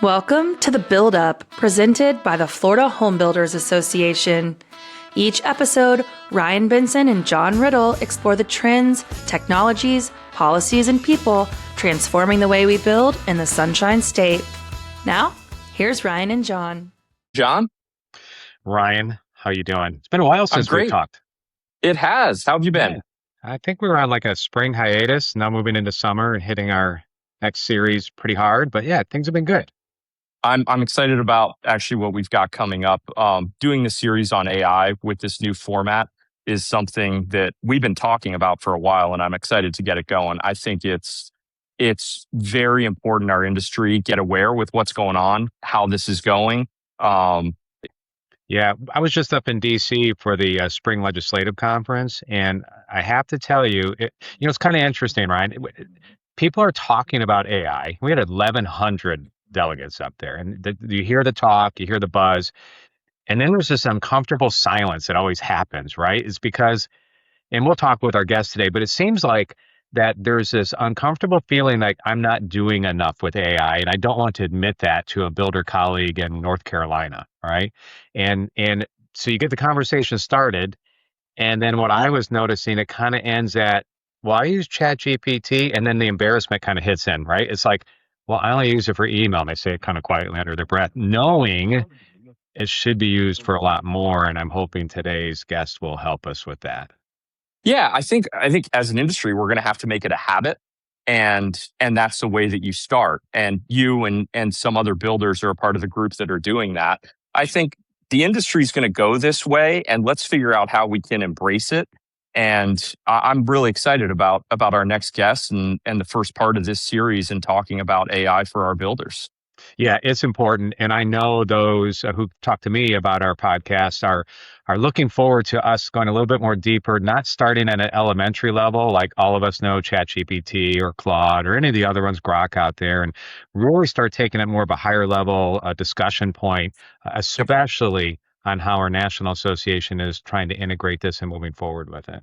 Welcome to The Build Up, presented by the Florida Home Builders Association. Each episode, Ryan Benson and John Riddle explore the trends, technologies, policies, and people transforming the way we build in the Sunshine State. Now, here's Ryan and John. John? Ryan, how you doing? It's been a while since we talked. It has. How have you been? I think we were on like a spring hiatus, now moving into summer and hitting our next series pretty hard. But yeah, things have been good. I'm excited about actually what we've got coming up. Doing the series on AI with this new format is something that we've been talking about for a while, and I'm excited to get it going. I think it's very important our industry get aware with what's going on, how this is going. Yeah, I was just up in DC for the spring legislative conference, and I have to tell you, it's kind of interesting, Ryan. People are talking about AI. We had 1,100 delegates up there, and you hear the talk, you hear the buzz, and then there's this uncomfortable silence that always happens, right? It's because, and we'll talk with our guest today, but it seems like that there's this uncomfortable feeling like I'm not doing enough with AI, and I don't want to admit that to a builder colleague in North Carolina, right? And so you get the conversation started, and then what I was noticing, it kind of ends at, well, I use ChatGPT, and then the embarrassment kind of hits in, right? It's like, well, I only use it for email. And they say it kind of quietly under their breath, knowing it should be used for a lot more. And I'm hoping today's guest will help us with that. Yeah, I think as an industry, we're going to have to make it a habit. And that's the way that you start. And you and some other builders are a part of the groups that are doing that. I think the industry is going to go this way, and let's figure out how we can embrace it. And I'm really excited about our next guest and the first part of this series and talking about AI for our builders. Yeah, it's important. And I know those who talk to me about our podcast are looking forward to us going a little bit more deeper, not starting at an elementary level, like all of us know ChatGPT or Claude or any of the other ones, Grok out there, and really start taking it more of a higher level discussion point, especially on how our national association is trying to integrate this and moving forward with it.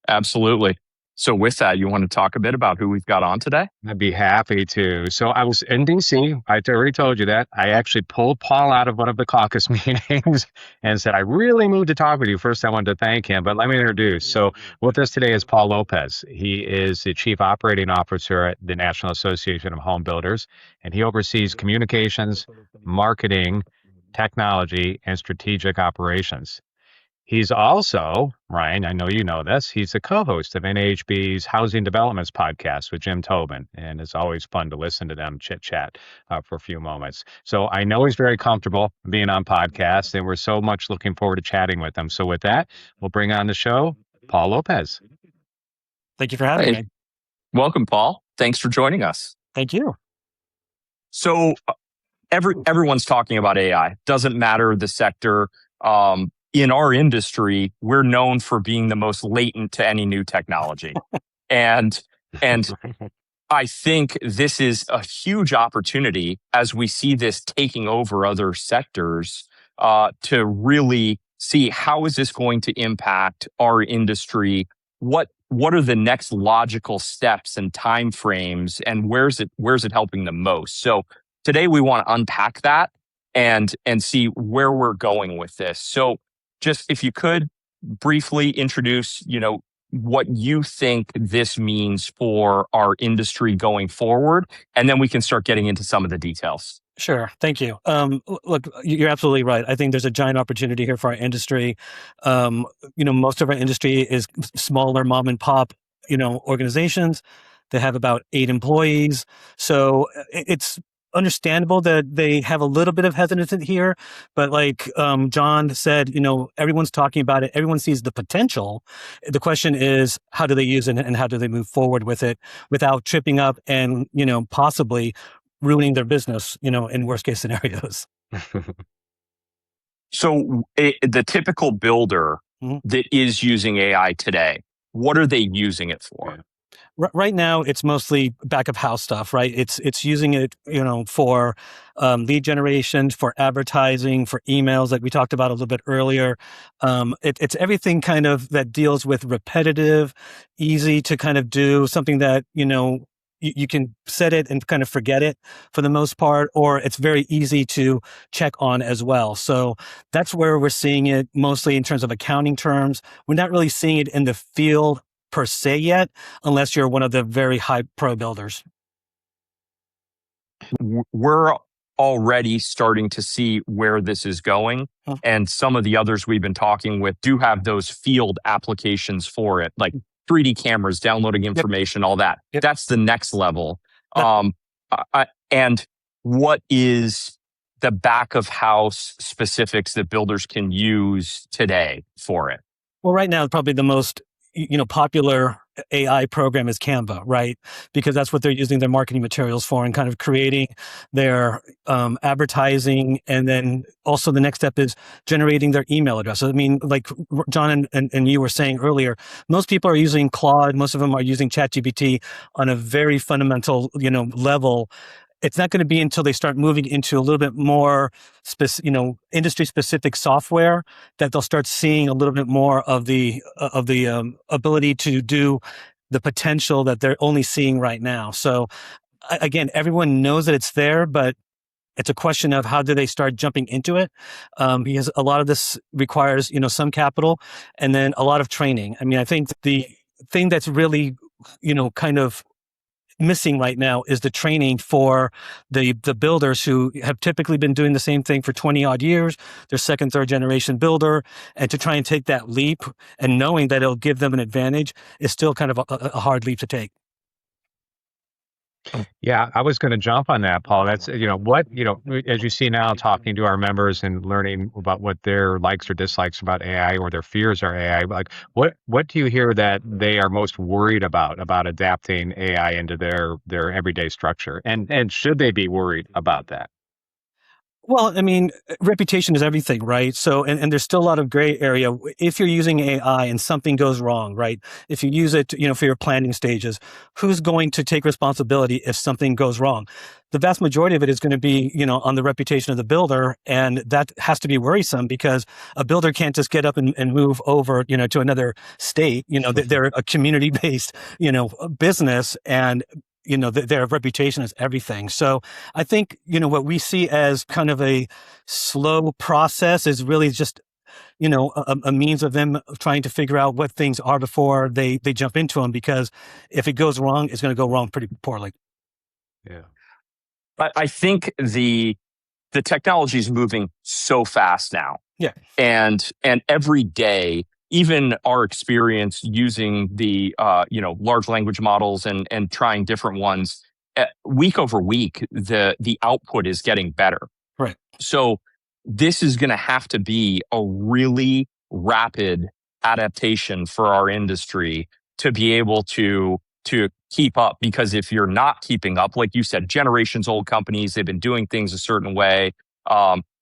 Absolutely. So with that, you want to talk a bit about who we've got on today? I'd be happy to. So I was in DC. I already told you that. I actually pulled Paul out of one of the caucus meetings and said, I really moved to talk with you. First, I wanted to thank him, but let me introduce. So with us today is Paul Lopez. He is the Chief Operating Officer at the National Association of Home Builders, and he oversees communications, marketing, technology, and strategic operations. He's also, Ryan, I know you know this, he's the co-host of NAHB's Housing Developments podcast with Jim Tobin, and it's always fun to listen to them chit-chat for a few moments. So I know he's very comfortable being on podcasts, and we're so much looking forward to chatting with him. So with that, we'll bring on the show, Paul Lopez. Thank you for having me. Welcome, Paul. Thanks for joining us. Thank you. So everyone's talking about AI. Doesn't matter the sector. In our industry, we're known for being the most latent to any new technology. and I think this is a huge opportunity as we see this taking over other sectors to really see how is this going to impact our industry? What are the next logical steps and timeframes, and where's it helping the most? So today we want to unpack that and see where we're going with this. So just if you could briefly introduce, what you think this means for our industry going forward, and then we can start getting into some of the details. Sure. Thank you. Look, you're absolutely right. I think there's a giant opportunity here for our industry. Most of our industry is smaller mom and pop, organizations. They have about 8 employees. So it's understandable that they have a little bit of hesitancy here, but like John said, everyone's talking about it. Everyone sees the potential. The question is, how do they use it and how do they move forward with it without tripping up and, possibly ruining their business, in worst case scenarios. So the typical builder that is using AI today, what are they using it for? Yeah. Right now, it's mostly back of house stuff, right? It's using it, for lead generation, for advertising, for emails, like we talked about a little bit earlier. It's everything kind of that deals with repetitive, easy to kind of do, something that you can set it and kind of forget it for the most part, or it's very easy to check on as well. So that's where we're seeing it mostly in terms of accounting terms. We're not really seeing it in the field per se yet, unless you're one of the very high pro builders. We're already starting to see where this is going. Huh. And some of the others we've been talking with do have those field applications for it, like 3D cameras, downloading information, all that. Yep. That's the next level. That- And what is the back of house specifics that builders can use today for it? Well, right now, probably the most popular AI program is Canva, right? Because that's what they're using their marketing materials for and kind of creating their advertising. And then also the next step is generating their email address. I mean, like John and you were saying earlier, most people are using Claude. Most of them are using ChatGPT on a very fundamental, level. It's not going to be until they start moving into a little bit more, industry-specific software that they'll start seeing a little bit more of the ability to do the potential that they're only seeing right now. So, again, everyone knows that it's there, but it's a question of how do they start jumping into it, because a lot of this requires some capital and then a lot of training. I mean, I think the thing that's really kind of missing right now is the training for the builders who have typically been doing the same thing for 20 odd years. They're second, third generation builder, and to try and take that leap and knowing that it'll give them an advantage is still kind of a hard leap to take. Yeah, I was going to jump on that, Paul. That's, as you see now, talking to our members and learning about what their likes or dislikes about AI or their fears are AI, like what do you hear that they are most worried about adapting AI into their everyday structure? And should they be worried about that? Well, I mean, reputation is everything, right? So, and there's still a lot of gray area. If you're using AI and something goes wrong, right? If you use it, for your planning stages, who's going to take responsibility if something goes wrong? The vast majority of it is going to be, on the reputation of the builder. And that has to be worrisome because a builder can't just get up and move over, to another state. They're a community-based, business, and their reputation is everything. So I think, what we see as kind of a slow process is really just, a means of them trying to figure out what things are before they jump into them, because if it goes wrong, it's going to go wrong pretty poorly. Yeah. I think the technology is moving so fast now. Yeah. And every day, even our experience using the large language models and trying different ones, week over week, the output is getting better. Right. So this is going to have to be a really rapid adaptation for our industry to be able to keep up. Because if you're not keeping up, like you said, generations old companies, they've been doing things a certain way.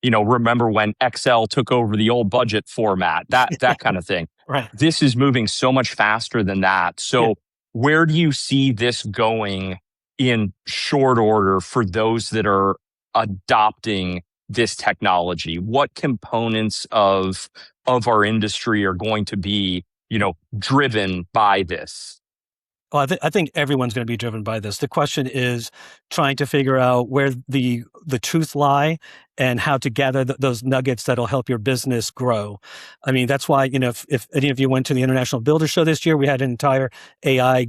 Remember when Excel took over the old budget format, that kind of thing. Right. This is moving so much faster than that. So where do you see this going in short order for those that are adopting this technology? What components of our industry are going to be, driven by this? Well, I think everyone's going to be driven by this. The question is trying to figure out where the truth lie and how to gather those nuggets that'll help your business grow. I mean, that's why, if any of you went to the International Builder Show this year, we had an entire AI,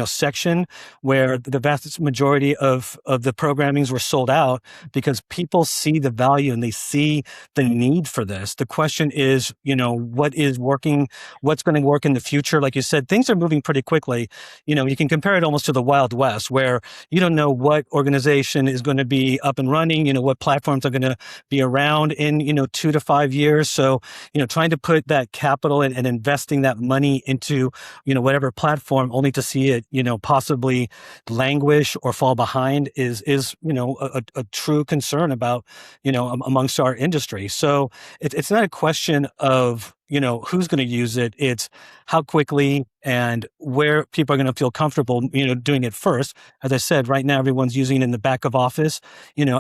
section where the vast majority of the programmings were sold out because people see the value and they see the need for this. The question is, what is working, what's going to work in the future? Like you said, things are moving pretty quickly. You can compare it almost to the Wild West, where you don't know what organization is going to be up and running, what platforms are going to be around in, 2 to 5 years. So, trying to put that capital and investing that money into, whatever platform only to see it, possibly languish or fall behind is a true concern about, amongst our industry. So it's not a question of, who's going to use it. It's how quickly and where people are going to feel comfortable, doing it first. As I said, right now, everyone's using it in the back of office.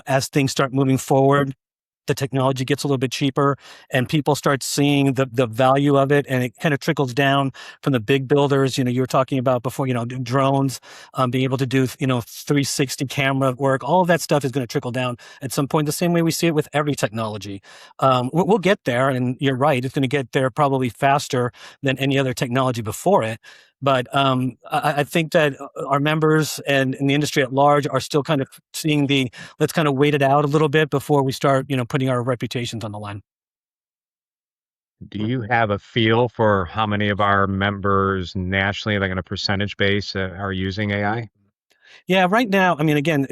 As things start moving forward, the technology gets a little bit cheaper and people start seeing the value of it, and it kind of trickles down from the big builders. You were talking about before, drones, being able to do, 360 camera work. All of that stuff is going to trickle down at some point, the same way we see it with every technology. We'll get there, and you're right, it's going to get there probably faster than any other technology before it. But I think that our members and the industry at large are still kind of seeing let's kind of wait it out a little bit before we start, putting our reputations on the line. Do you have a feel for how many of our members nationally, like on a percentage base, are using AI? Yeah, right now, again,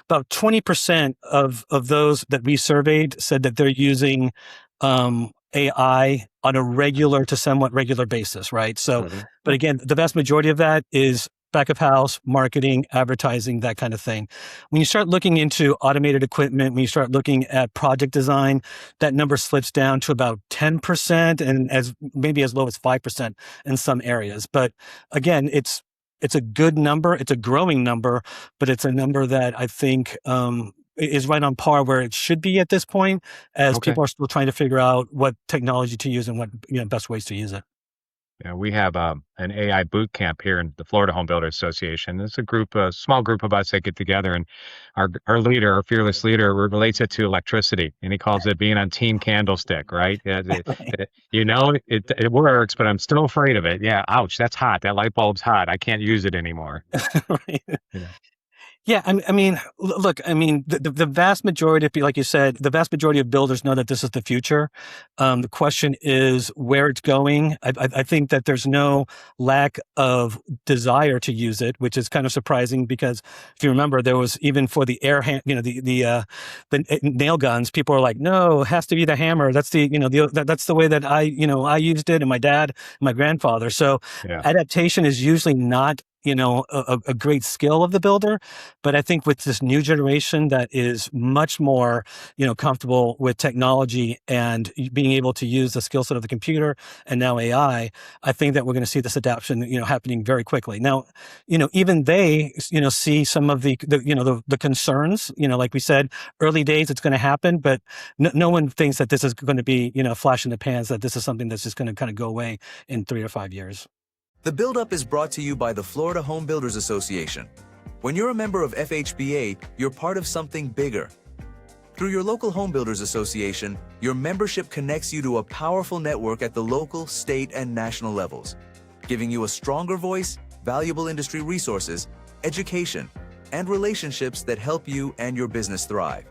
about 20% of those that we surveyed said that they're using AI on a regular to somewhat regular basis, right? So, but again, the vast majority of that is back of house, marketing, advertising, that kind of thing. When you start looking into automated equipment, when you start looking at project design, that number slips down to about 10% and maybe as low as 5% in some areas. But again, it's a good number. It's a growing number, but it's a number that I think is right on par where it should be at this point, as people are still trying to figure out what technology to use and what best ways to use it. Yeah, we have an AI boot camp here in the Florida Home Builders Association. It's a small group of us that get together, and our leader, our fearless leader, relates it to electricity, and he calls it being on Team Candlestick. Right? It works, but I'm still afraid of it. Yeah, ouch, that's hot. That light bulb's hot. I can't use it anymore. Right. Yeah, look, the vast majority of, like you said, the vast majority of builders know that this is the future. The question is where it's going. I think that there's no lack of desire to use it, which is kind of surprising because if you remember, there was even for the the nail guns, people are like, no, it has to be the hammer. That's that's the way that I used it, and my dad, and my grandfather. So adaptation is usually not a great skill of the builder. But I think with this new generation that is much more, comfortable with technology and being able to use the skill set of the computer and now AI, I think that we're going to see this adoption, happening very quickly. Now, even they, see some of the concerns, like we said, early days, it's going to happen, but no one thinks that this is going to be, a flash in the pans, that this is something that's just going to kind of go away in 3 or 5 years. The Build-Up is brought to you by the Florida Home Builders Association. When you're a member of FHBA, you're part of something bigger. Through your local Home Builders Association, your membership connects you to a powerful network at the local, state, and national levels, giving you a stronger voice, valuable industry resources, education, and relationships that help you and your business thrive.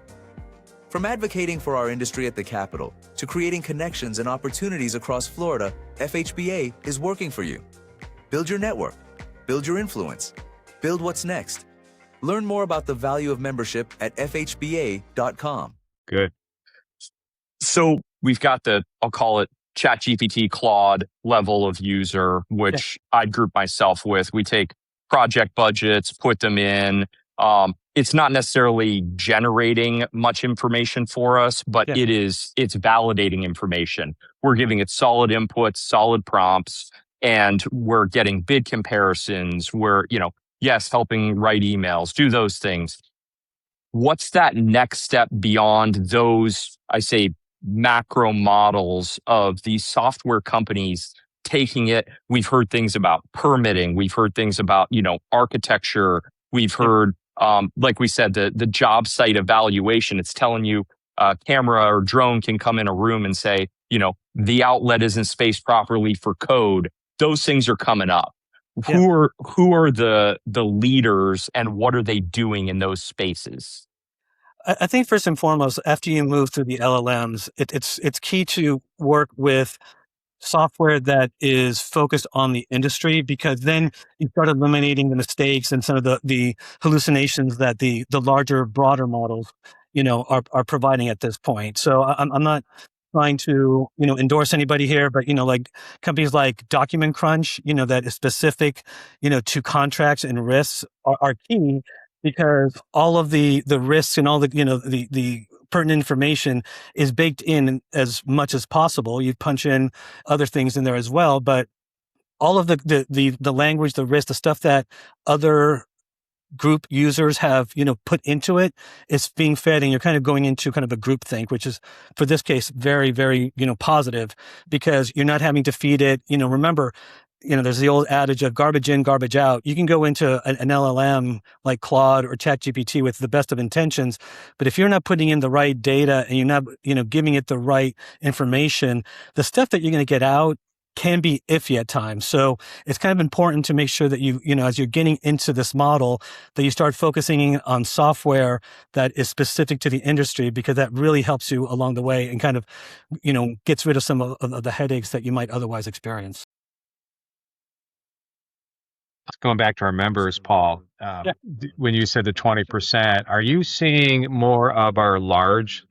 From advocating for our industry at the Capitol to creating connections and opportunities across Florida, FHBA is working for you. Build your network, build your influence, build what's next. Learn more about the value of membership at fhba.com. Good. So we've got I'll call it ChatGPT Claude level of user, which I'd group myself with. We take project budgets, put them in. It's not necessarily generating much information for us, but it's validating information. We're giving it solid inputs, solid prompts, and we're getting bid comparisons. We're, helping write emails, do those things. What's that next step beyond those, I say, macro models of these software companies taking it? We've heard things about permitting. We've heard things about, architecture. We've heard, like we said, the job site evaluation. It's telling you a camera or drone can come in a room and say, the outlet isn't spaced properly for code. Those things are coming up. Yeah. Who are the leaders and what are they doing in those spaces? I think first and foremost, after you move through the LLMs, it's key to work with software that is focused on the industry, because then you start eliminating the mistakes and some of the hallucinations that the larger, broader models, are providing at this point. So I'm not trying to, endorse anybody here, but, like companies like Document Crunch, that is specific, to contracts and risks are key, because all of the risks and all the, the pertinent information is baked in as much as possible. You punch in other things in there as well, but all of the language, the risk, the stuff that other group users have, put into it, it's being fed, and you're kind of going into kind of a group think, which is, for this case, very, very, positive, because you're not having to feed it. Remember, there's the old adage of garbage in, garbage out. You can go into an LLM like Claude or ChatGPT with the best of intentions, but if you're not putting in the right data and you're not, giving it the right information, the stuff that you're going to get out can be iffy at times. So it's kind of important to make sure that as you're getting into this model, that you start focusing on software that is specific to the industry, because that really helps you along the way and kind of, gets rid of some of the headaches that you might otherwise experience. Going back to our members, Paul, when you said the 20%, are you seeing more of our large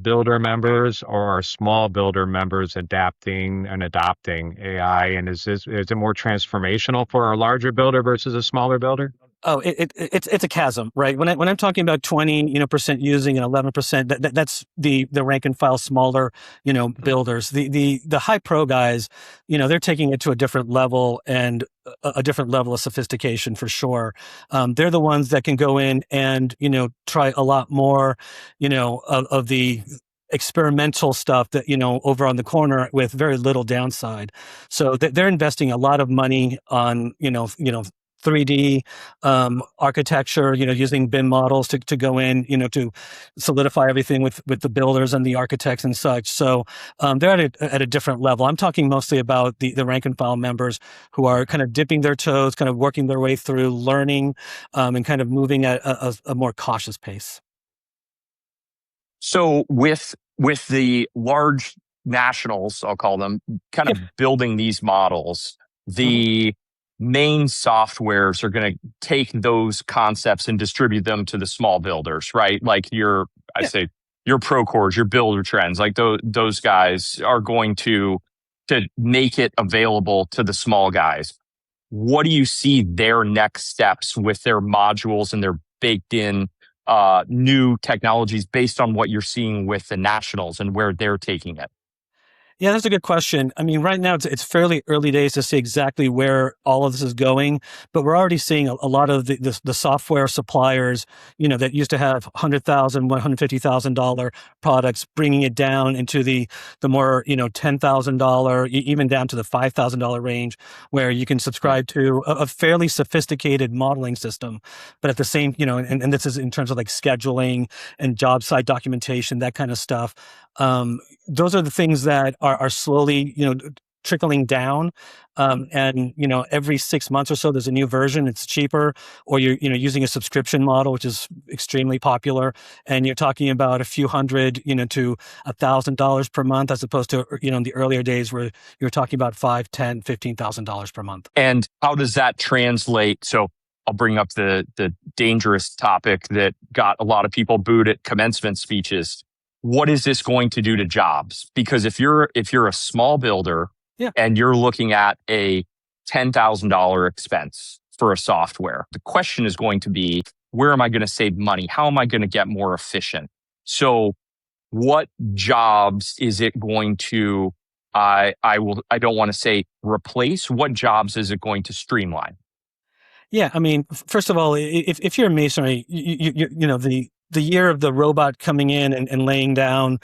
builder members or our small builder members adapting and adopting AI? And is it more transformational for our larger builder versus a smaller builder? Oh, it's a chasm, right? When I'm talking about 20% using and 11%, that's the rank and file smaller builders. The high pro guys, they're taking it to a different level, and a different level of sophistication for sure. They're the ones that can go in and try a lot more of the experimental stuff that over on the corner with very little downside. So they're investing a lot of money on 3D architecture, using BIM models to go in, to solidify everything with the builders and the architects and such. So they're at a different level. I'm talking mostly about the rank and file members who are kind of dipping their toes, kind of working their way through, learning, and kind of moving at a more cautious pace. So with the large nationals, I'll call them, kind of building these models, the main softwares are going to take those concepts and distribute them to the small builders, right? Like your Procores, your Builder Trends, like those guys are going to make it available to the small guys. What do you see their next steps with their modules and their baked in new technologies based on what you're seeing with the nationals and where they're taking it? Yeah, that's a good question. I mean, right now it's fairly early days to see exactly where all of this is going, but we're already seeing a lot of the software suppliers, that used to have $100,000, $150,000 products, bringing it down into the more, $10,000, even down to the $5,000 range, where you can subscribe to a fairly sophisticated modeling system. But at the same, and this is in terms of like scheduling and job site documentation, that kind of stuff. Those are the things that are slowly, trickling down. And, every 6 months or so, there's a new version. It's cheaper, or you're, using a subscription model, which is extremely popular. And you're talking about a few hundred, to $1,000 per month, as opposed to, in the earlier days where you're talking about $5,000, $10,000, $15,000 per month. And how does that translate? So I'll bring up the dangerous topic that got a lot of people booed at commencement speeches. What is this going to do to jobs? Because if you're a small builder and you're looking at a $10,000 expense for a software, the question is going to be, where am I going to save money? How am I going to get more efficient? So what jobs is it going to, I don't want to say replace, what jobs is it going to streamline? Yeah, I mean, first of all, if you're in masonry, the year of the robot coming in and laying down,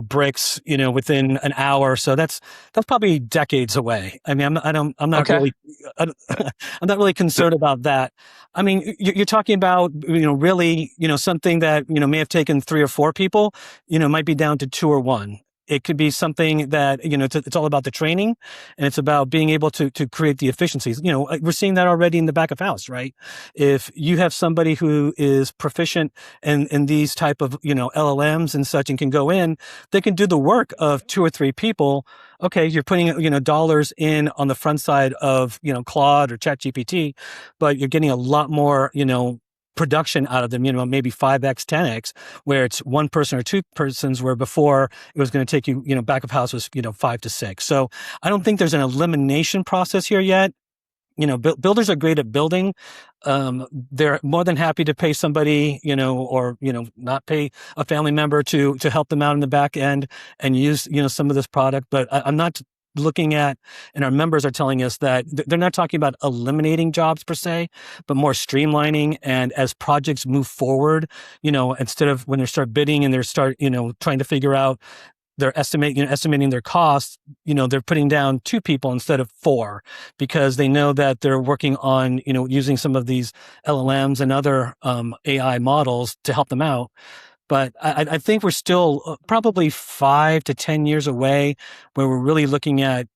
bricks, within an hour. So that's probably decades away. I mean, I'm not really concerned about that. I mean, you're talking about, really, something that, may have taken 3 or 4 people, might be down to 2 or 1. It could be something that, it's all about the training, and it's about being able to create the efficiencies. We're seeing that already in the back of house, right? If you have somebody who is proficient in these type of, LLMs and such, and can go in, they can do the work of 2 or 3 people. Okay, you're putting, dollars in on the front side of, Claude or ChatGPT, but you're getting a lot more, production out of them, maybe 5x, 10x, where it's 1 person or 2 persons, where before it was going to take you, back of house was, 5 to 6. So I don't think there's an elimination process here yet. Builders are great at building. They're more than happy to pay somebody, or, not pay a family member to help them out in the back end and use, some of this product. But I'm not looking at, and our members are telling us that they're not talking about eliminating jobs per se, but more streamlining. And as projects move forward, instead of when they start bidding and they start, trying to figure out they're estimating their costs, they're putting down 2 people instead of 4 because they know that they're working on, using some of these LLMs and other AI models to help them out. But I think we're still probably 5 to 10 years away where we're really looking at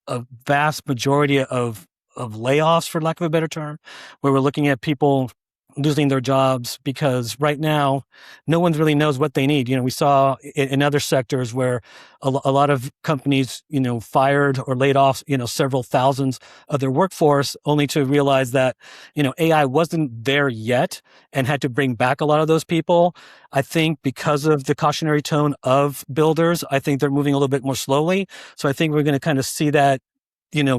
a vast majority of layoffs, for lack of a better term, where we're looking at people losing their jobs because right now no one really knows what they need. We saw in other sectors where a lot of companies, fired or laid off, several thousands of their workforce only to realize that, AI wasn't there yet and had to bring back a lot of those people. I think because of the cautionary tone of builders, I think they're moving a little bit more slowly. So I think we're going to kind of see that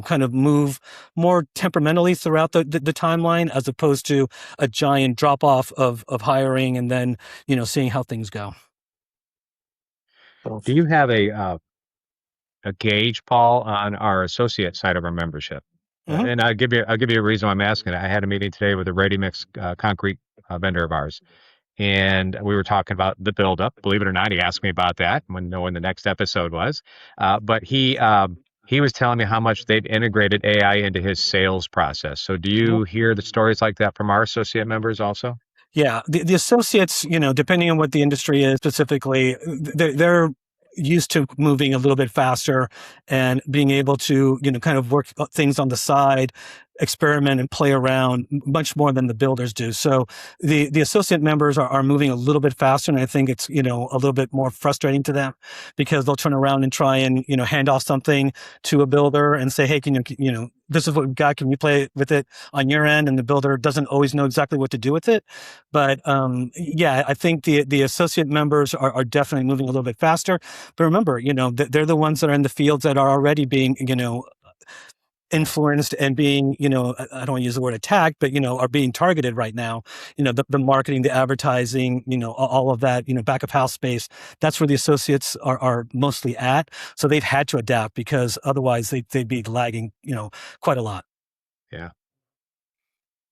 kind of move more temperamentally throughout the timeline as opposed to a giant drop off of hiring and then, seeing how things go. Do you have a gauge, Paul, on our associate side of our membership? Mhm. And I'll give you a reason why I'm asking. I had a meeting today with a ready mix concrete vendor of ours, and we were talking about the buildup. Believe it or not, he asked me about that when knowing the next episode was. But he was telling me how much they've integrated AI into his sales process. So do you hear the stories like that from our associate members also? Yeah, the associates, depending on what the industry is specifically, they're used to moving a little bit faster and being able to, kind of work things on the side, experiment and play around much more than the builders do. So the associate members are moving a little bit faster, and I think it's, a little bit more frustrating to them because they'll turn around and try and, hand off something to a builder and say, hey, can you, this is what we've got. Can you play with it on your end? And the builder doesn't always know exactly what to do with it. But yeah, I think the associate members are definitely moving a little bit faster. But remember, they're the ones that are in the fields that are already being, influenced and being, I don't want to use the word attacked, but, are being targeted right now. The marketing, the advertising, all of that, back of house space, that's where the associates are mostly at. So they've had to adapt because otherwise they'd be lagging, quite a lot. Yeah.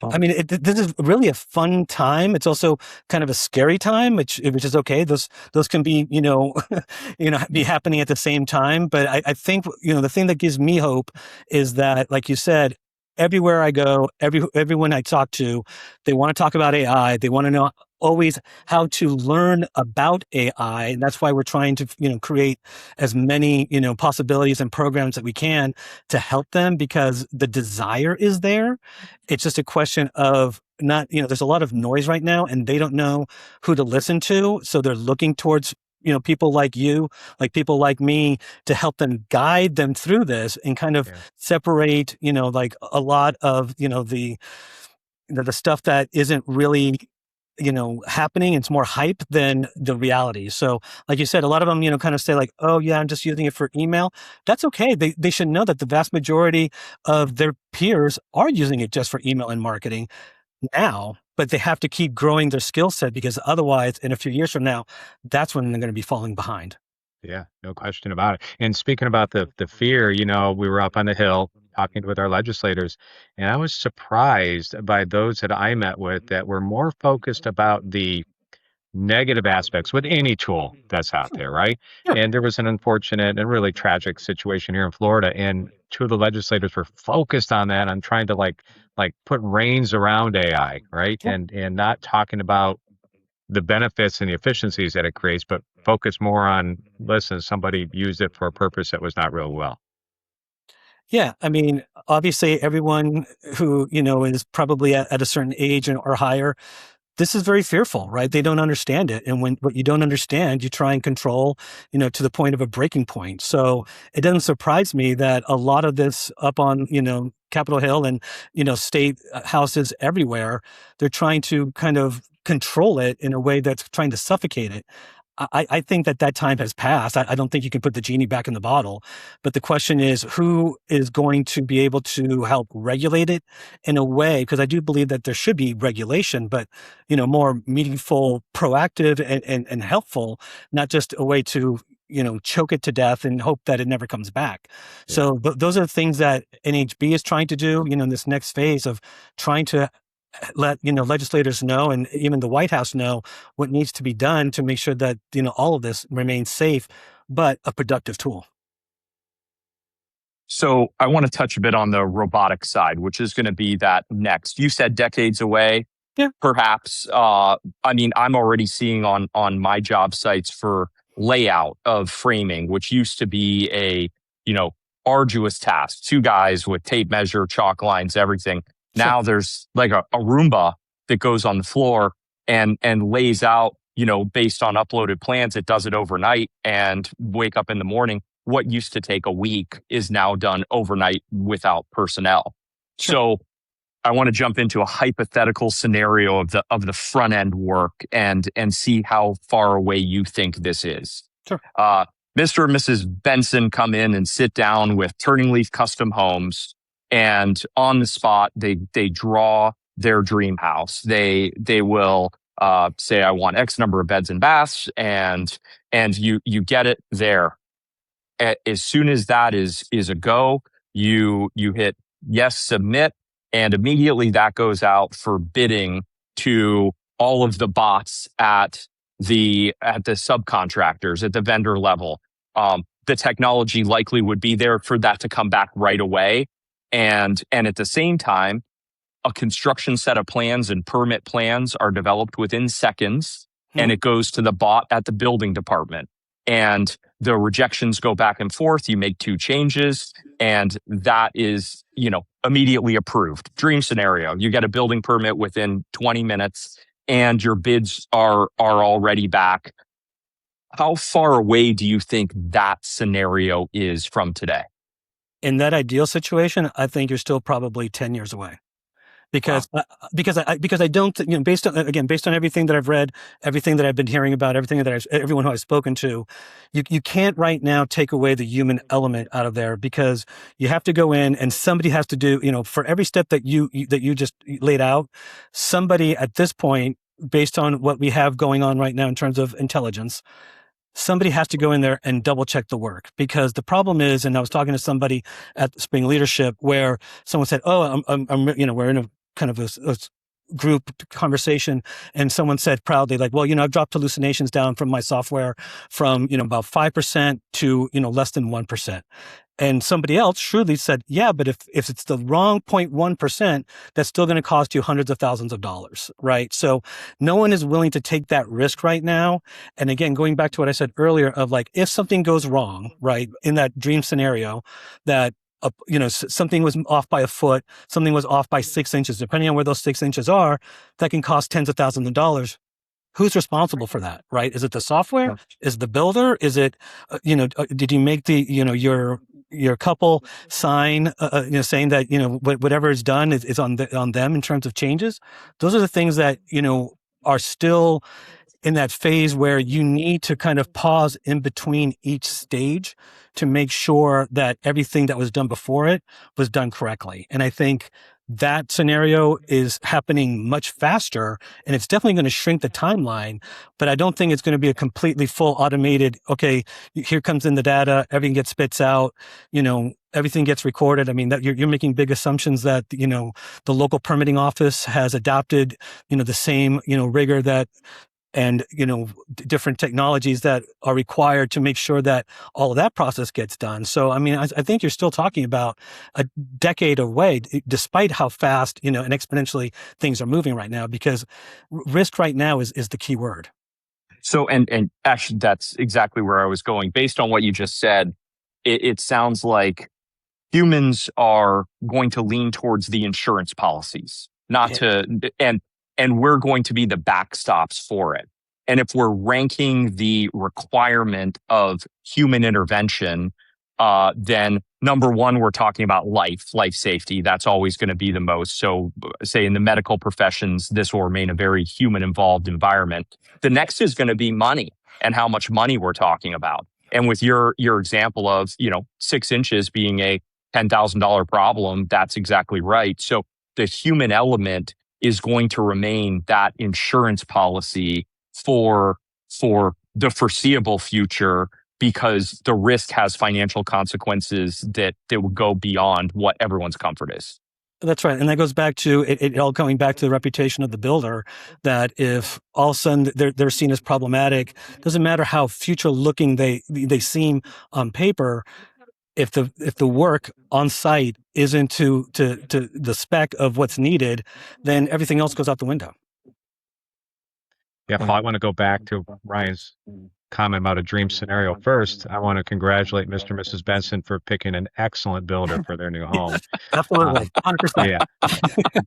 I mean, this is really a fun time. It's also kind of a scary time, which is okay. Those can be, be happening at the same time. But I think, the thing that gives me hope is that, like you said, everywhere I go, everyone I talk to, they want to talk about AI. They want to know always how to learn about AI. And that's why we're trying to, create as many, possibilities and programs that we can to help them because the desire is there. It's just a question of not, there's a lot of noise right now and they don't know who to listen to. So they're looking towards, people like you, like people like me to help them guide them through this and kind of separate, like a lot of, the stuff that isn't really, happening. It's more hype than the reality. So like you said, a lot of them, kind of say like, oh yeah, I'm just using it for email. That's okay. They should know that the vast majority of their peers are using it just for email and marketing now, but they have to keep growing their skill set because otherwise in a few years from now, that's when they're going to be falling behind. Yeah, no question about it. And speaking about the fear, we were up on the Hill talking with our legislators, and I was surprised by those that I met with that were more focused about the negative aspects with any tool that's out there, right? Yeah. And there was an unfortunate and really tragic situation here in Florida, and 2 of the legislators were focused on that, on trying to like put reins around AI, right? Yeah. And not talking about the benefits and the efficiencies that it creates, but focus more on, listen, somebody used it for a purpose that was not real well. Yeah. I mean, obviously everyone who, is probably at a certain age or higher, this is very fearful, right? They don't understand it. And when what you don't understand, you try and control, to the point of a breaking point. So it doesn't surprise me that a lot of this up on, Capitol Hill and, state houses everywhere, they're trying to kind of control it in a way that's trying to suffocate it. I think that time has passed. I don't think you can put the genie back in the bottle. But the question is, who is going to be able to help regulate it in a way? Because I do believe that there should be regulation, but, more meaningful, proactive, and helpful, not just a way to, choke it to death and hope that it never comes back. So those are things that NHB is trying to do, in this next phase of trying to let legislators know, and even the White House know, what needs to be done to make sure that all of this remains safe but a productive tool. So I want to touch a bit on the robotic side, which is going to be that next. You said decades away. Yeah. Perhaps. I'm already seeing on my job sites for layout of framing, which used to be a arduous task. 2 guys with tape measure, chalk lines, everything. Sure. Now there's like a Roomba that goes on the floor and lays out, based on uploaded plans. It does it overnight and wake up in the morning. What used to take a week is now done overnight without personnel. Sure. So I want to jump into a hypothetical scenario of the front end work and see how far away you think this is. Sure. Mr. and Mrs. Benson come in and sit down with Turning Leaf Custom Homes, and on the spot they draw their dream house. They will say, I want X number of beds and baths, and you get it there. As soon as that is a go, you hit yes, submit, and immediately that goes out for bidding to all of the bots at the subcontractors, at the vendor level. The technology likely would be there for that to come back right away. And at the same time, a construction set of plans and permit plans are developed within seconds, and it goes to the bot at the building department. And the rejections go back and forth. You make 2 changes, and that is, immediately approved. Dream scenario. You get a building permit within 20 minutes, and your bids are already back. How far away do you think that scenario is from today? In that ideal situation, I think you're still probably 10 years away. Because I don't, based on everything that I've read, everything that I've been hearing about, everyone who I've spoken to, you can't right now take away the human element out of there, because you have to go in and somebody has to do, for every step that you just laid out, somebody at this point, based on what we have going on right now in terms of intelligence, somebody has to go in there and double check the work. Because the problem is, and I was talking to somebody at Spring Leadership where someone said, "Oh, we're in a kind of a group conversation," and someone said proudly, like, "Well, I've dropped hallucinations down from my software from about 5% to less than 1%." And somebody else shrewdly said, "Yeah, but if it's the wrong 0.1%, that's still going to cost you hundreds of thousands of dollars," right? So no one is willing to take that risk right now. And again, going back to what I said earlier of like, if something goes wrong, right, in that dream scenario, that something was off by a foot, something was off by 6 inches, depending on where those 6 inches are, that can cost tens of thousands of dollars. Who's responsible for that, right? Is it the software? Is it the builder? Is it, did you make the, your couple sign, saying that, whatever is done is on them in terms of changes? Those are the things that, are still in that phase where you need to kind of pause in between each stage to make sure that everything that was done before it was done correctly. And I think that scenario is happening much faster, and it's definitely going to shrink the timeline, but I don't think it's going to be a completely full automated, okay, here comes in the data, everything gets spits out, everything gets recorded. I mean, that you're making big assumptions that, the local permitting office has adopted, the same, rigor that, and, different technologies that are required to make sure that all of that process gets done. So, I mean, I think you're still talking about a decade away, despite how fast, and exponentially things are moving right now, because risk right now is the key word. So, and actually, that's exactly where I was going. Based on what you just said, it sounds like humans are going to lean towards the insurance policies, and we're going to be the backstops for it. And if we're ranking the requirement of human intervention, then number one, we're talking about life safety. That's always going to be the most. So say in the medical professions, this will remain a very human involved environment. The next is going to be money and how much money we're talking about. And with your example of, 6 inches being a $10,000 problem, that's exactly right. So the human element is going to remain that insurance policy for the foreseeable future, because the risk has financial consequences that would go beyond what everyone's comfort is. That's right. And that goes back to it all coming back to the reputation of the builder, that if all of a sudden they're seen as problematic, doesn't matter how future looking they seem on paper, if the work on site isn't to the spec of what's needed, then everything else goes out the window. Yeah, Paul, I want to go back to Ryan's comment about a dream scenario. First, I want to congratulate Mr. and Mrs. Benson for picking an excellent builder for their new home. Absolutely, 100%. Yeah.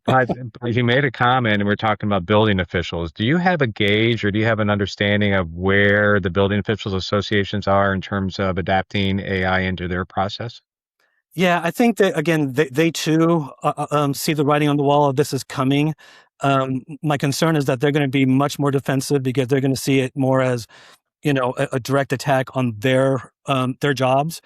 But you made a comment, and we're talking about building officials. Do you have a gauge, or do you have an understanding of where the building officials associations are in terms of adapting AI into their process? Yeah, I think that again, they too see the writing on the wall of this is coming. My concern is that they're going to be much more defensive because they're going to see it more as, a direct attack on their jobs.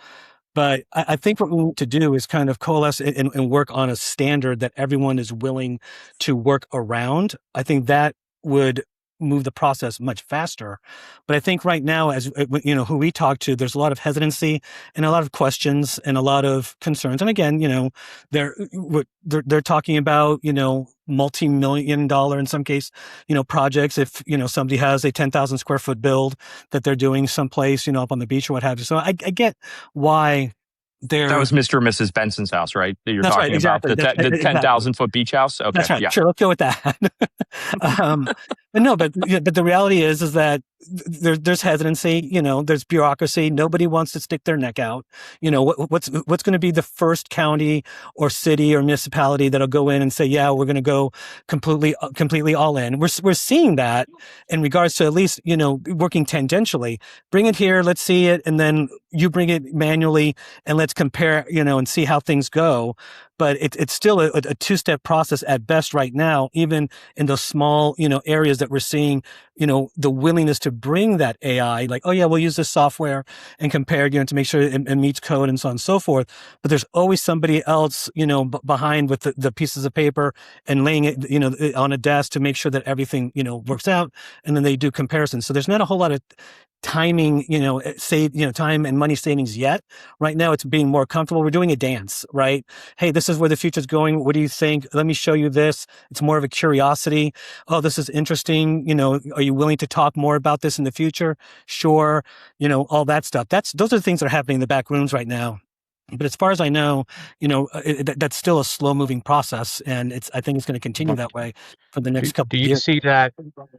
But I think what we need to do is kind of coalesce and work on a standard that everyone is willing to work around. I think that would move the process much faster. But I think right now, as who we talk to, there's a lot of hesitancy and a lot of questions and a lot of concerns. And again, they're talking about, multi-million dollar in some case, projects. If, somebody has a 10,000 square foot build that they're doing someplace, up on the beach or what have you. So I get why that was Mr. and Mrs. Benson's house, right? That you're That's talking right, exactly. about the 10,000 foot beach house. Okay, That's right. yeah. Sure, let's go with that. But the reality is that there's hesitancy. There's bureaucracy. Nobody wants to stick their neck out. What's going to be the first county or city or municipality that'll go in and say, yeah, we're going to go completely all in. We're seeing that in regards to at least working tangentially. Bring it here, let's see it, and then you bring it manually, and let's compare, and see how things go. But it's still a two-step process at best right now, even in those small, areas that we're seeing, the willingness to bring that AI, like, oh yeah, we'll use this software and compare, to make sure it meets code and so on and so forth. But there's always somebody else, behind with the pieces of paper and laying it, on a desk to make sure that everything, works out. And then they do comparisons. So there's not a whole lot of timing, time and money savings yet. Right now, it's being more comfortable. We're doing a dance, right? Hey, this is where the future's going. What do you think? Let me show you this. It's more of a curiosity. Oh, this is interesting. Are you willing to talk more about this in the future? Sure. All that stuff. Those are the things that are happening in the back rooms right now. But as far as I know, that's still a slow moving process. And I think it's going to continue that way for the next couple of years. Do you see that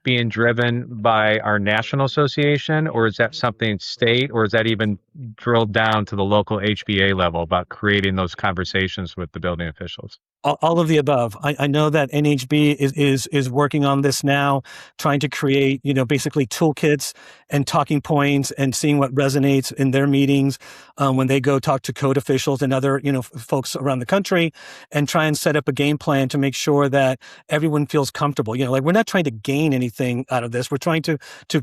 being driven by our national association, or is that something state, or is that even drilled down to the local HBA level about creating those conversations with the building officials? All of the above. I know that NHB is working on this now, trying to create, basically toolkits and talking points and seeing what resonates in their meetings when they go talk to code officials and other, folks around the country, and try and set up a game plan to make sure that everyone feels comfortable. We're not trying to gain anything out of this. We're trying to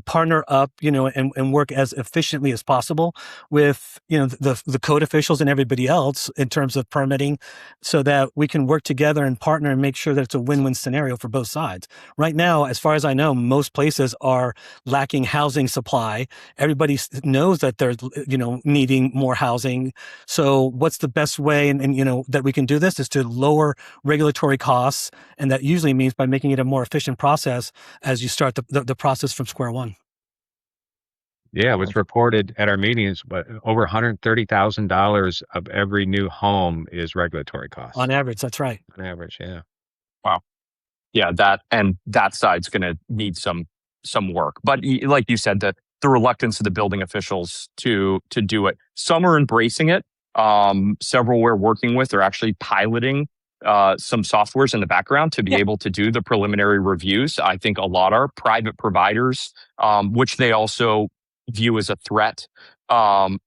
partner up, and work as efficiently as possible with, the code officials and everybody else in terms of permitting, so that we can work together and partner and make sure that it's a win-win scenario for both sides. Right now, as far as I know, most places are lacking housing supply. Everybody knows that they're, needing more housing. So what's the best way and that we can do this is to lower regulatory costs. And that usually means by making it a more efficient process as you start the process from square one. Yeah, it was reported at our meetings, but over $130,000 of every new home is regulatory costs. On average, that's right. On average, yeah. Wow. Yeah, that side's going to need some work. But like you said, the reluctance of the building officials to do it. Some are embracing it. Several we're working with are actually piloting some softwares in the background to be able to do the preliminary reviews. I think a lot are private providers, which they also view as a threat, are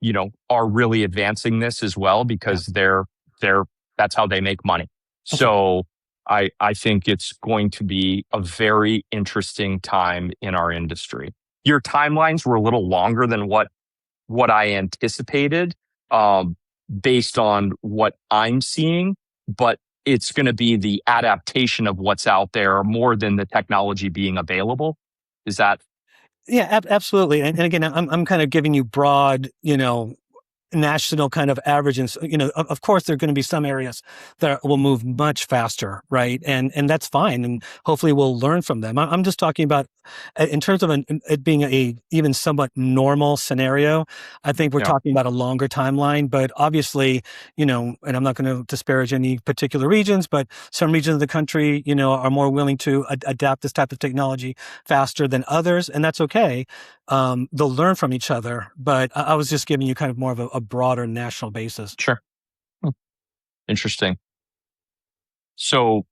really advancing this as well because that's how they make money. Okay. So I think it's going to be a very interesting time in our industry. Your timelines were a little longer than what I anticipated, based on what I'm seeing, but it's going to be the adaptation of what's out there more than the technology being available. Is that Yeah, absolutely. And again, I'm kind of giving you broad, national kind of average. And, of course, there are going to be some areas that will move much faster, right? And that's fine. And hopefully we'll learn from them. I'm just talking about in terms of it being a even somewhat normal scenario. I think we're Yeah. talking about a longer timeline, but obviously, and I'm not going to disparage any particular regions, but some regions of the country, are more willing to adapt this type of technology faster than others. And that's okay. They'll learn from each other, but I was just giving you kind of more of a broader national basis. Sure. Interesting. So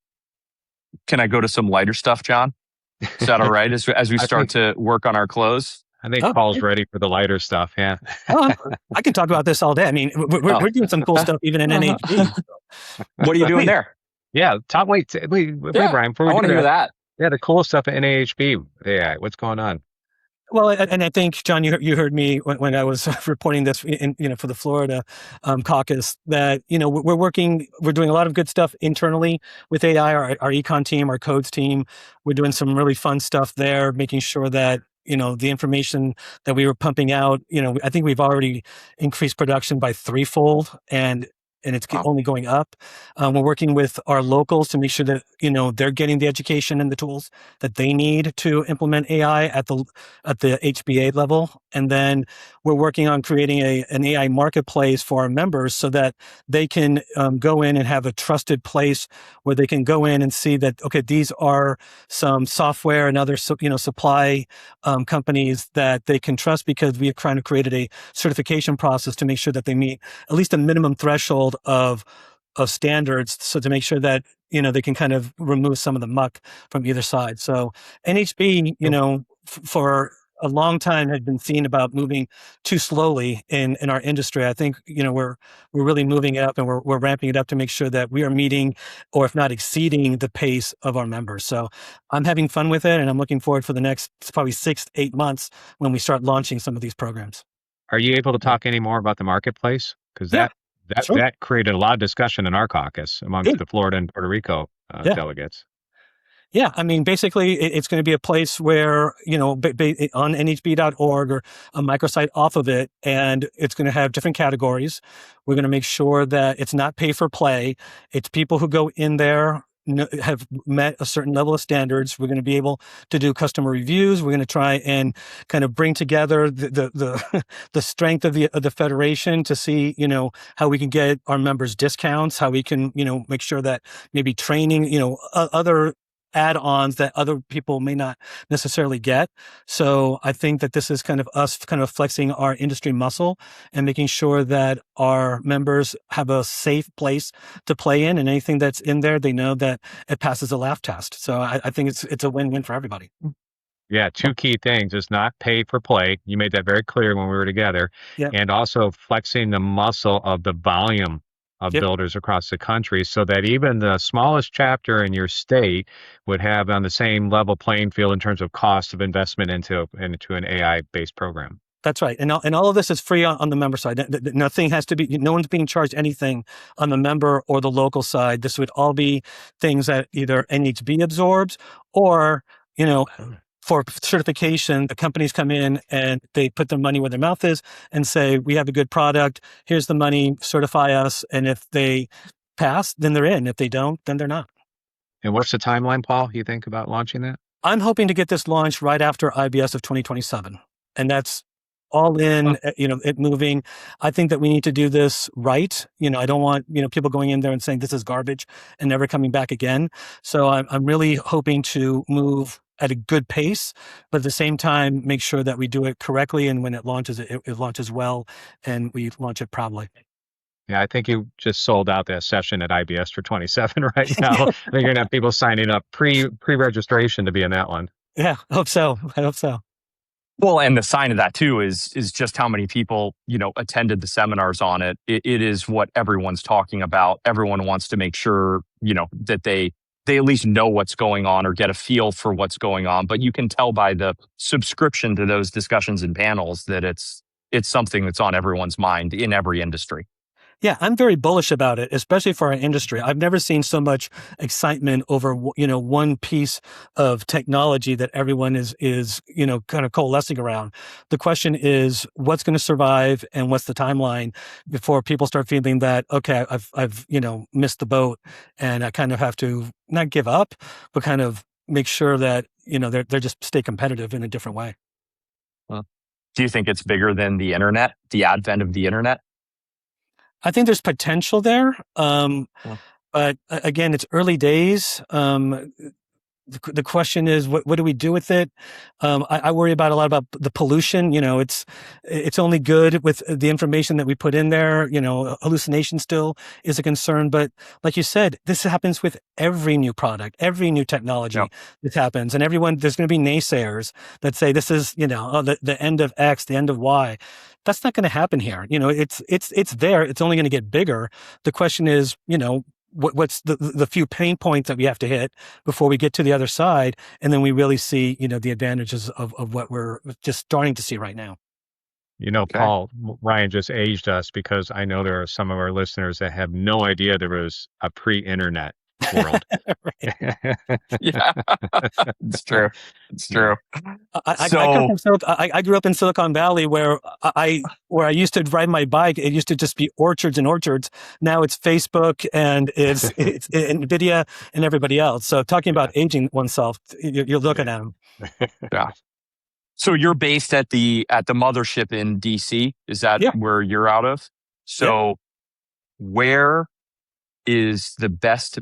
can I go to some lighter stuff, John? Is that all right? As we start to work on our close? I think Paul's ready for the lighter stuff. Yeah. I can talk about this all day. I mean, we're doing some cool stuff even in NHB. What are you doing there? Yeah. Wait, Brian. Before I want to hear that. Yeah, the cool stuff at NAHB. Yeah, what's going on? Well, and I think, John, you heard me when I was reporting this, for the Florida caucus, that we're doing a lot of good stuff internally with AI. Our econ team, our codes team, we're doing some really fun stuff there, making sure that the information that we were pumping out. I think we've already increased production by threefold, and it's only going up. We're working with our locals to make sure that they're getting the education and the tools that they need to implement AI at the HBA level, and then we're working on creating an AI marketplace for our members so that they can go in and have a trusted place where they can go in and see that these are some software and other supply companies that they can trust, because we have kind of created a certification process to make sure that they meet at least a minimum threshold of standards, so to make sure that they can kind of remove some of the muck from either side. So NHB, for a long time had been seen about moving too slowly in our industry. I think we're really moving it up, and we're ramping it up to make sure that we are meeting, or if not exceeding, the pace of our members. So I'm having fun with it, and I'm looking forward for the next probably 6 to 8 months when we start launching some of these programs. Are you able to talk any more about the marketplace? Because that created a lot of discussion in our caucus amongst the Florida and Puerto Rico delegates. Yeah, I mean, basically, it's going to be a place where, on nhb.org or a microsite off of it, and it's going to have different categories. We're going to make sure that it's not pay for play. It's people who go in there have met a certain level of standards. We're going to be able to do customer reviews. We're going to try and kind of bring together the strength of the federation to see, how we can get our members discounts, how we can, make sure that maybe training, other add-ons that other people may not necessarily get. So I think that this is kind of us kind of flexing our industry muscle and making sure that our members have a safe place to play in, and anything that's in there, they know that it passes a laugh test. So I think it's a win-win for everybody. Yeah, two key things is not pay for play. You made that very clear when we were together. Yep. And also flexing the muscle of the volume of builders across the country, so that even the smallest chapter in your state would have on the same level playing field in terms of cost of investment into an AI-based program. That's right. And all of this is free on the member side. Nothing has to be, no one's being charged anything on the member or the local side. This would all be things that either NHB absorbs, or, for certification, the companies come in and they put their money where their mouth is and say, we have a good product, here's the money, certify us. And if they pass, then they're in. If they don't, then they're not. And what's the timeline, Paul, you think about launching that? I'm hoping to get this launched right after IBS of 2027. And that's all in, it moving. I think that we need to do this right. I don't want, people going in there and saying this is garbage and never coming back again. So I'm really hoping to move at a good pace, but at the same time, make sure that we do it correctly. And when it launches, it launches well, and we launch it proudly. Yeah, I think you just sold out that session at IBS for 27 right now. I think you're going to have people signing up pre-registration to be in that one. Yeah, I hope so. Well, and the sign of that too is just how many people, attended the seminars on it. It is what everyone's talking about. Everyone wants to make sure, that they at least know what's going on or get a feel for what's going on. But you can tell by the subscription to those discussions and panels that it's something that's on everyone's mind in every industry. Yeah, I'm very bullish about it, especially for our industry. I've never seen so much excitement over, one piece of technology that everyone is, kind of coalescing around. The question is, what's going to survive and what's the timeline before people start feeling that, okay, I've missed the boat and I kind of have to not give up, but kind of make sure that, they're just stay competitive in a different way. Well, do you think it's bigger than the internet, the advent of the internet? I think there's potential there. Yeah. But again, it's early days. The question is, what do we do with it? I worry about a lot about the pollution. It's only good with the information that we put in there. Hallucination still is a concern. But like you said, this happens with every new product, every new technology. Yep. This happens. And there's going to be naysayers that say this is, the end of X, the end of Y. That's not going to happen here. It's there. It's only going to get bigger. The question is, what's the few pain points that we have to hit before we get to the other side, and then we really see the advantages of what we're just starting to see right now. Okay. Paul, Ryan just aged us because I know there are some of our listeners that have no idea there was a pre-internet world. Yeah, it's true. It's true. I grew up in Silicon Valley where I used to ride my bike. It used to just be orchards and orchards. Now it's Facebook and it's NVIDIA and everybody else. So talking about aging oneself, you're looking at them. Yeah. So you're based at the mothership in DC. Is that where you're out of? So where is the best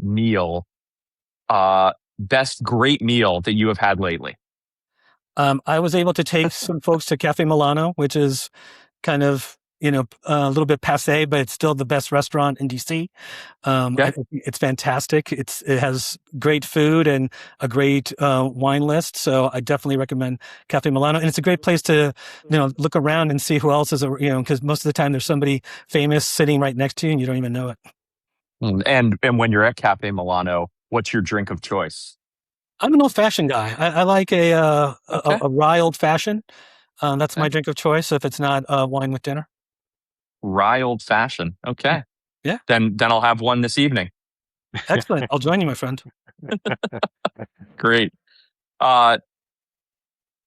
great meal that you have had lately? I was able to take some folks to Cafe Milano, which is kind of, a little bit passe, but it's still the best restaurant in DC. I think it's fantastic. It has great food and a great wine list. So I definitely recommend Cafe Milano. And it's a great place to, look around and see who else is, because most of the time there's somebody famous sitting right next to you and you don't even know it. And when you're at Cafe Milano, what's your drink of choice? I'm an old-fashioned guy. I like a rye old-fashioned. That's my drink of choice if it's not wine with dinner. Rye old-fashioned. Okay. Yeah. Then I'll have one this evening. Excellent. I'll join you, my friend. Great.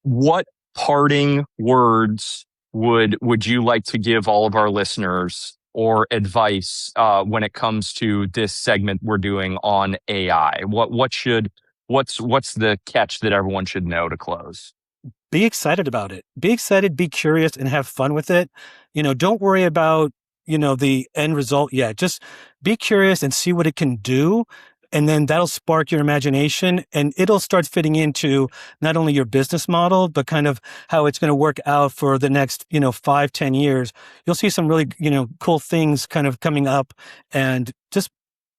What parting words would you like to give all of our listeners or advice when it comes to this segment we're doing on AI? What's the catch that everyone should know to close? Be excited about it. Be excited, be curious, and have fun with it. Don't worry about, the end result yet. Just be curious and see what it can do. And then that'll spark your imagination and it'll start fitting into not only your business model, but kind of how it's going to work out for the next, 5-10 years. You'll see some really, cool things kind of coming up, and just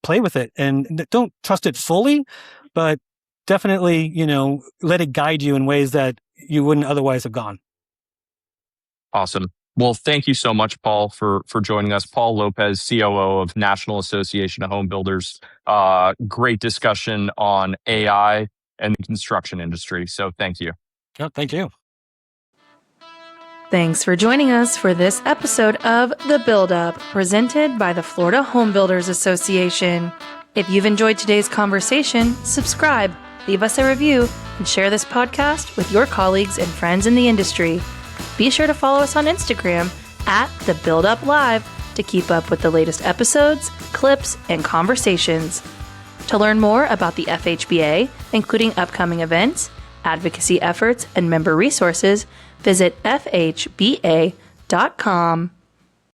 play with it and don't trust it fully, but definitely, let it guide you in ways that you wouldn't otherwise have gone. Awesome. Well, thank you so much, Paul, for joining us. Paul Lopez, COO of National Association of Home Builders. Great discussion on AI and the construction industry. So thank you. Oh, thank you. Thanks for joining us for this episode of The Build-Up, presented by the Florida Home Builders Association. If you've enjoyed today's conversation, subscribe, leave us a review, and share this podcast with your colleagues and friends in the industry. Be sure to follow us on Instagram @TheBuildUpLive to keep up with the latest episodes, clips, and conversations. To learn more about the FHBA, including upcoming events, advocacy efforts, and member resources, visit fhba.com.